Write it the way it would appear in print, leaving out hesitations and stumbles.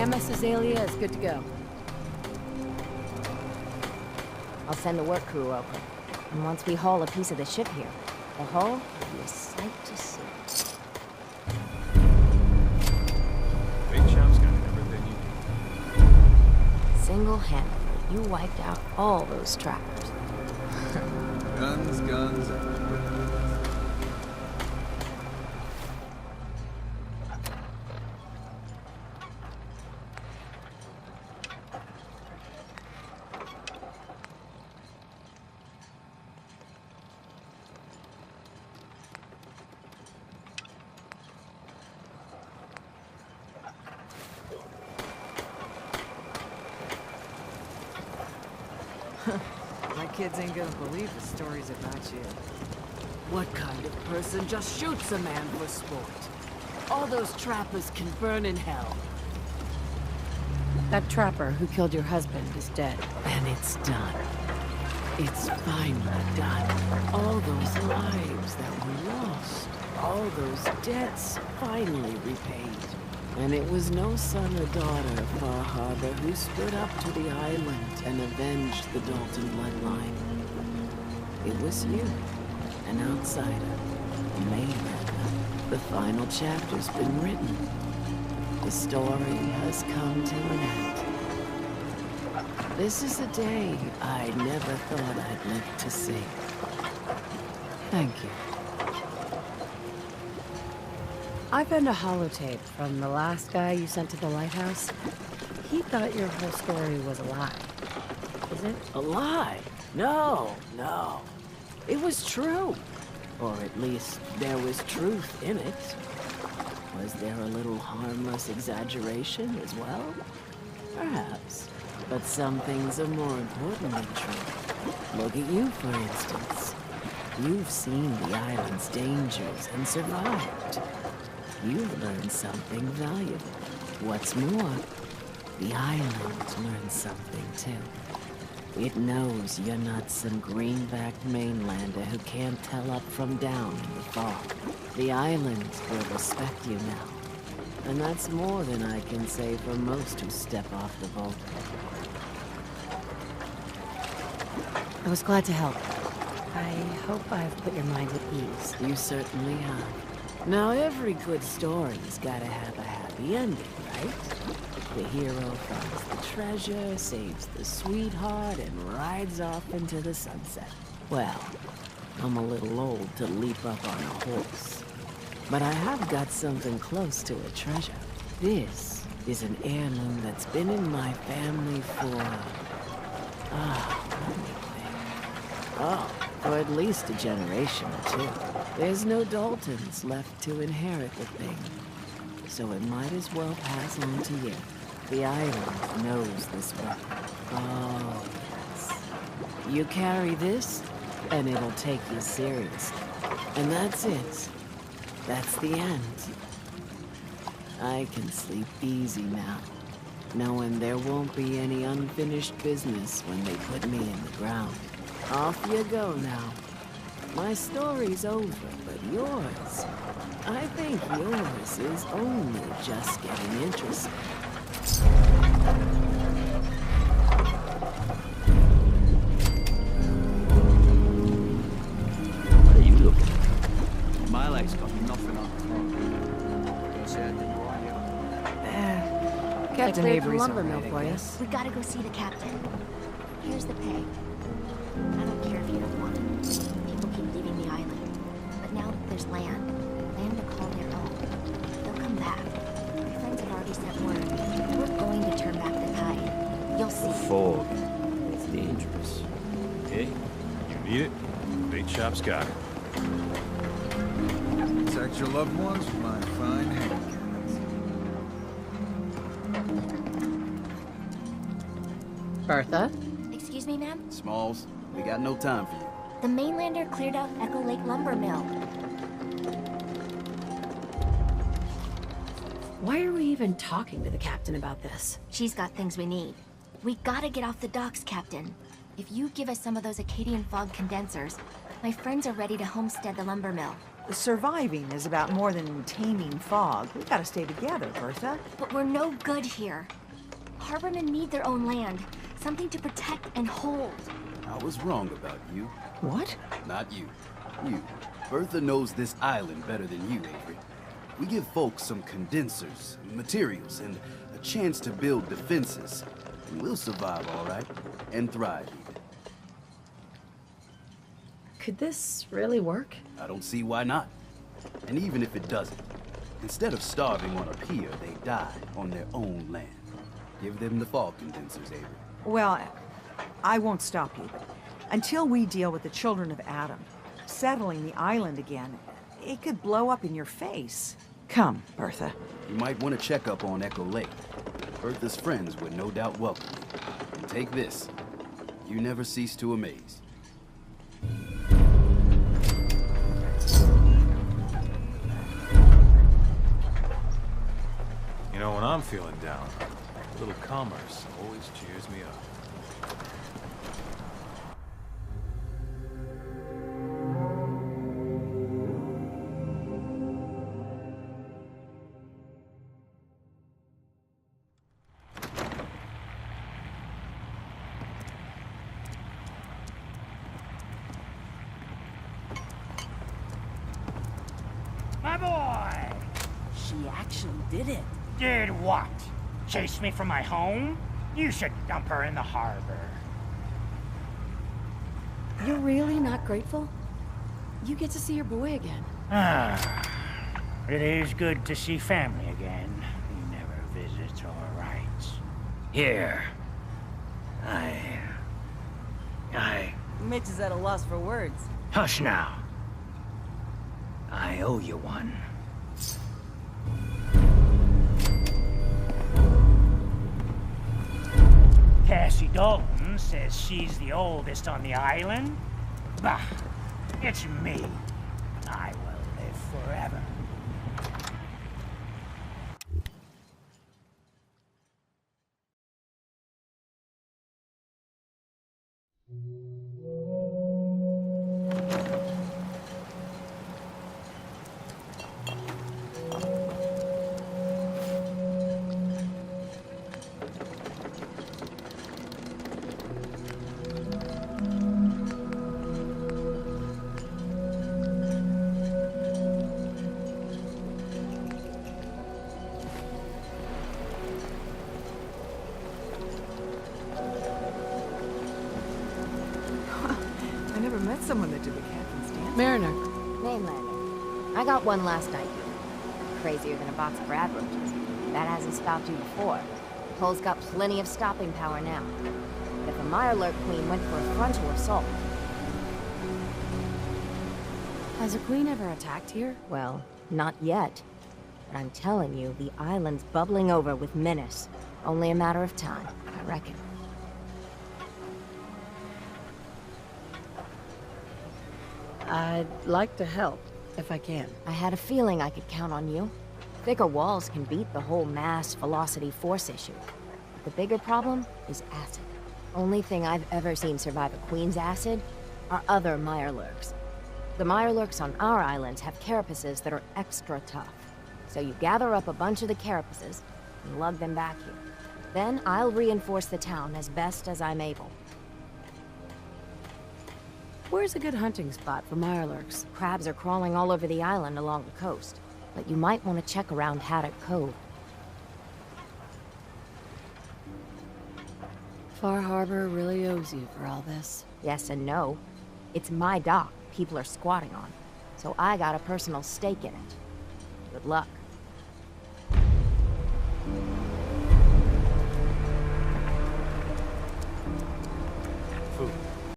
MS Azalea is good to go. I'll send the work crew over. And once we haul a piece of the ship here, the hull will be a sight to see. Big Chop's got everything you need. Single-handedly, you wiped out all those trappers. Guns, guns, and... My kids ain't gonna believe the stories about you. What kind of person just shoots a man for sport? All those trappers can burn in hell. That trapper who killed your husband is dead. And it's done. It's finally done. All those lives that were lost. All those debts finally repaid. And it was no son or daughter of Far Harbor who stood up to the island and avenged the Dalton bloodline. It was you, an outsider, a mainlander. The final chapter's been written. The story has come to an end. This is a day I never thought I'd live to see. Thank you. I found a holotape from the last guy you sent to the lighthouse. He thought your whole story was a lie. Is it? A lie? No, no. It was true. Or at least there was truth in it. Was there a little harmless exaggeration as well? Perhaps. But some things are more important than truth. Look at you, for instance. You've seen the island's dangers and survived. You've learned something valuable. What's more, the island learned something too. It knows you're not some greenbacked mainlander who can't tell up from down in the fog. The island will respect you now. And that's more than I can say for most who step off the boat. I was glad to help. I hope I've put your mind at ease. You certainly have. Now, every good story's gotta have a happy ending, right? The hero finds the treasure, saves the sweetheart, and rides off into the sunset. Well, I'm a little old to leap up on a horse. But I have got something close to a treasure. This is an heirloom that's been in my family for... let me think. Oh, for at least a generation or two. There's no Daltons left to inherit the thing, so it might as well pass on to you. The island knows this weapon. Oh, yes. You carry this, and it'll take you seriously. And that's it. That's the end. I can sleep easy now, knowing there won't be any unfinished business when they put me in the ground. Off you go now. My story's over, but yours, I think yours is only just getting interesting. What are you looking at? My leg's got nothing on the Don't say I didn't warn you. Captain cleared the Avery's lumber all mill right, I for you. guess. We gotta go see the captain. Here's the pay. I don't care if you don't want it. People keep leaving the island. But now that there's land will call their own. They'll come back. My friends have already sent word. We're going to turn back the tide. You'll see. Fog. It's dangerous. Okay, you need it. Big Chop's got it. Protect your loved ones with my fine hand cannons. Bertha? Excuse me, ma'am? Smalls, we got no time for you. The mainlander cleared out Echo Lake Lumber Mill. Why are we even talking to the captain about this? She's got things we need. We gotta get off the docks, Captain. If you give us some of those Acadian fog condensers, My friends are ready to homestead the lumber mill. Surviving is about more than taming fog. We gotta stay together, Bertha. But we're no good here. Harbormen need their own land. Something to protect and hold. I was wrong about you. What? Not you. You. Bertha knows this island better than you, Avery. We give folks some condensers, materials, and a chance to build defenses. And we'll survive all right. And thrive, even. Could this really work? I don't see why not. And even if it doesn't, instead of starving on a pier, they die on their own land. Give them the fog condensers, Avery. Well, I won't stop you, but until we deal with the children of Adam, settling the island again, it could blow up in your face. Come, Bertha. You might want to check up on Echo Lake. Bertha's friends would no doubt welcome you. And take this. You never cease to amaze. You know, when I'm feeling down, a little commerce always cheers me up. My boy! She actually did it. Did what? Chase me from my home? You should dump her in the harbor. You're really not grateful? You get to see your boy again. Ah, it is good to see family again. He never visits or writes. Here. Mitch is at a loss for words. Hush now. I owe you one. Cassie Dalton says she's the oldest on the island. Bah, it's me. I will live forever. I never met someone that did the captain's dance. Mariner. Mainlander. I got one last night. Crazier than a box of rad roaches. That hasn't stopped you before. Hull's got plenty of stopping power now. If a Mirelurk Queen went for a frontal assault... Has a queen ever attacked here? Well, not yet. But I'm telling you, the island's bubbling over with menace. Only a matter of time, I reckon. I'd like to help, if I can. I had a feeling I could count on you. Thicker walls can beat the whole mass velocity force issue. The bigger problem is acid. Only thing I've ever seen survive a queen's acid are other Mirelurks. The Mirelurks on our islands have carapaces that are extra tough. So you gather up a bunch of the carapaces and lug them back here. Then I'll reinforce the town as best as I'm able. Where's a good hunting spot for Mirelurks? Crabs are crawling all over the island along the coast. But you might want to check around Haddock Cove. Far Harbor really owes you for all this. Yes and no. It's my dock people are squatting on, so I got a personal stake in it. Good luck.